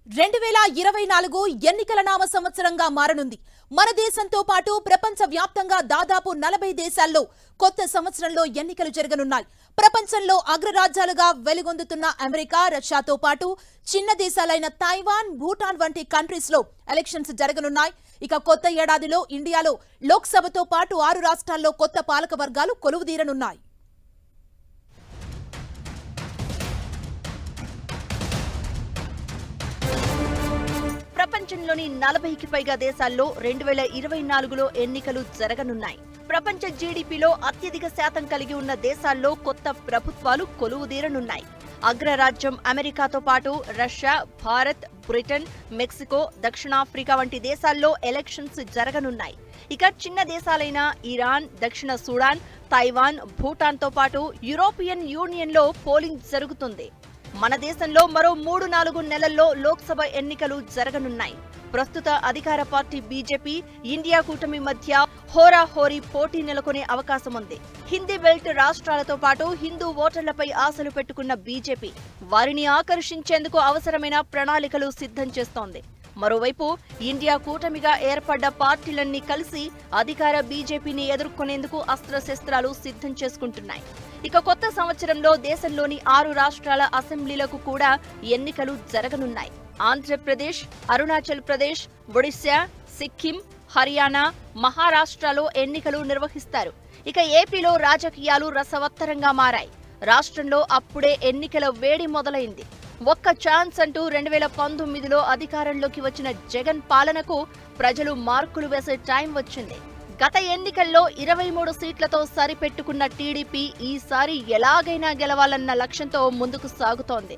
2024 ఎన్నికల నామ సంవత్సరంగా మారనుంది. మన దేశంతో పాటు ప్రపంచ వ్యాప్తంగా దాదాపు 40 దేశాల్లో కొత్త సంవత్సరంలో ఎన్నికలు జరగనున్నాయి. ప్రపంచంలో అగ్రరాజ్యాలుగా వెలుగొందుతున్న అమెరికా, రష్యాతో పాటు చిన్న దేశాలైన తైవాన్, భూటాన్ వంటి కంట్రీస్ లో ఎలక్షన్స్ జరగనున్నాయి. ఇక కొత్త ఏడాదిలో ఇండియాలో లోక్సభతో పాటు 6 రాష్ట్రాల్లో కొత్త పాలక వర్గాలు కొలువుదీరనున్నాయి. ప్రపంచంలోని 40కి పైగా దేశాల్లో 2024లో ఎన్నికలు జరగనున్నాయి. ప్రపంచ జీడీపీలో అత్యధిక శాతం కలిగి ఉన్న దేశాల్లో కొత్త ప్రభుత్వాలు కొలువుదీరనున్నాయి. అగ్రరాజ్యం అమెరికాతో పాటు రష్యా, భారత్, బ్రిటన్, మెక్సికో, దక్షిణాఫ్రికా వంటి దేశాల్లో ఎలక్షన్స్ జరగనున్నాయి. ఇక చిన్న దేశాలైన ఇరాన్, దక్షిణ సుడాన్, తైవాన్, భూటాన్తో పాటు యూరోపియన్ యూనియన్లో పోలింగ్ జరుగుతుంది. మన దేశంలో మరో 3-4 నెలల్లో లోక్సభ ఎన్నికలు జరగనున్నాయి. ప్రస్తుత అధికార పార్టీ బీజేపీ, ఇండియా కూటమి మధ్య హోరాహోరీ పోటీ నెలకొనే అవకాశం ఉంది. హిందీ బెల్ట్ రాష్ట్రాలతో పాటు హిందూ ఓటర్లపై ఆశలు పెట్టుకున్న బీజేపీ వారిని ఆకర్షించేందుకు అవసరమైన ప్రణాళికలు సిద్ధం చేస్తోంది. మరోవైపు ఇండియా కూటమిగా ఏర్పడ్డ పార్టీలన్నీ కలిసి అధికార బీజేపీని ఎదుర్కొనేందుకు అస్త్రశస్త్రాలు సిద్ధం చేసుకుంటున్నాయి. ఇక కొత్త సంవత్సరంలో దేశంలోని 6 రాష్ట్రాల అసెంబ్లీలకు కూడా ఎన్నికలు జరగనున్నాయి. ఆంధ్రప్రదేశ్, అరుణాచల్ ప్రదేశ్, ఒడిశా, సిక్కిం, హర్యానా, మహారాష్ట్రలో ఎన్నికలు నిర్వహిస్తారు. ఇక ఏపీలో రాజకీయాలు రసవత్తరంగా మారాయి. రాష్ట్రంలో అప్పుడే ఎన్నికల వేడి మొదలైంది. ఒక్క ఛాన్స్ అంటూ 2019లో అధికారంలోకి వచ్చిన జగన్ పాలనకు ప్రజలు మార్కులు వేసే టైం వచ్చింది. గత ఎన్నికల్లో 23 సీట్లతో సరిపెట్టుకున్న టీడీపీ ఈసారి ఎలాగైనా గెలవాలన్న లక్ష్యంతో ముందుకు సాగుతోంది.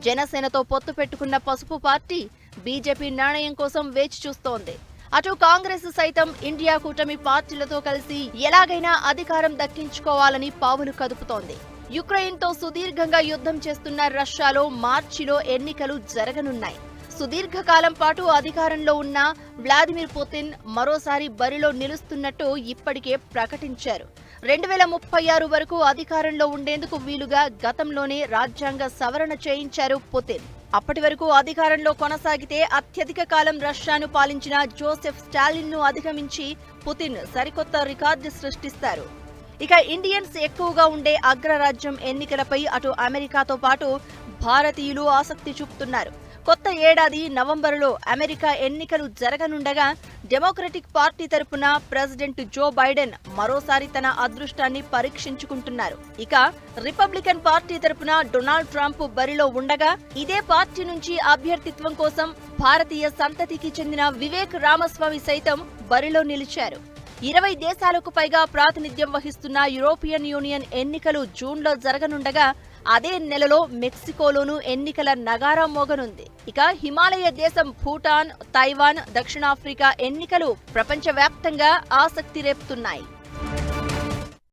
జనసేనతో పొత్తు పెట్టుకున్న పసుపు పార్టీ బీజేపీ నిర్ణయం కోసం వేచి చూస్తోంది. అటు కాంగ్రెస్ సైతం ఇండియా కూటమి పార్టీలతో కలిసి ఎలాగైనా అధికారం దక్కించుకోవాలని పావులు కదుపుతోంది. యుక్రెయిన్తో సుదీర్ఘంగా యుద్ధం చేస్తున్న రష్యాలో మార్చిలో ఎన్నికలు జరగనున్నాయి. సుదీర్ఘకాలం పాటు అధికారంలో ఉన్న వ్లాదిమిర్ పుతిన్ మరోసారి బరిలో నిలుస్తున్నట్టు ఇప్పటికే ప్రకటించారు. 2036 వరకు అధికారంలో ఉండేందుకు వీలుగా గతంలోనే రాజ్యాంగ సవరణ చేయించారు పుతిన్. అప్పటి వరకు అధికారంలో కొనసాగితే అత్యధిక కాలం రష్యాను పాలించిన జోసెఫ్ స్టాలిన్ ను అధిగమించి పుతిన్ సరికొత్త రికార్డు సృష్టిస్తారు. ఇక ఇండియన్స్ ఎక్కువగా ఉండే అగ్రరాజ్యం ఎన్నికలపై అటు అమెరికాతో పాటు భారతీయులు ఆసక్తి చూపుతున్నారు. కొత్త ఏడాది నవంబరులో అమెరికా ఎన్నికలు జరగనుండగా డెమోక్రటిక్ పార్టీ తరపున ప్రెసిడెంట్ జో బైడెన్ మరోసారి తన అదృష్టాన్ని పరీక్షించుకుంటున్నారు. ఇక రిపబ్లికన్ పార్టీ తరపున డొనాల్డ్ ట్రంప్ బరిలో ఉండగా ఇదే పార్టీ నుంచి అభ్యర్థిత్వం కోసం భారతీయ సంతతికి చెందిన వివేక్ రామస్వామి సైతం బరిలో నిలిచారు. 20 దేశాలకు పైగా ప్రాతినిధ్యం వహిస్తున్న యూరోపియన్ యూనియన్ ఎన్నికలు జూన్లో జరగనుండగా అదే నెలలో మెక్సికోలోనూ ఎన్నికల నగారా మోగనుంది. ఇక హిమాలయ దేశం భూటాన్, తైవాన్, దక్షిణాఫ్రికా ఎన్నికలు ప్రపంచవ్యాప్తంగా ఆసక్తి రేపుతున్నాయి.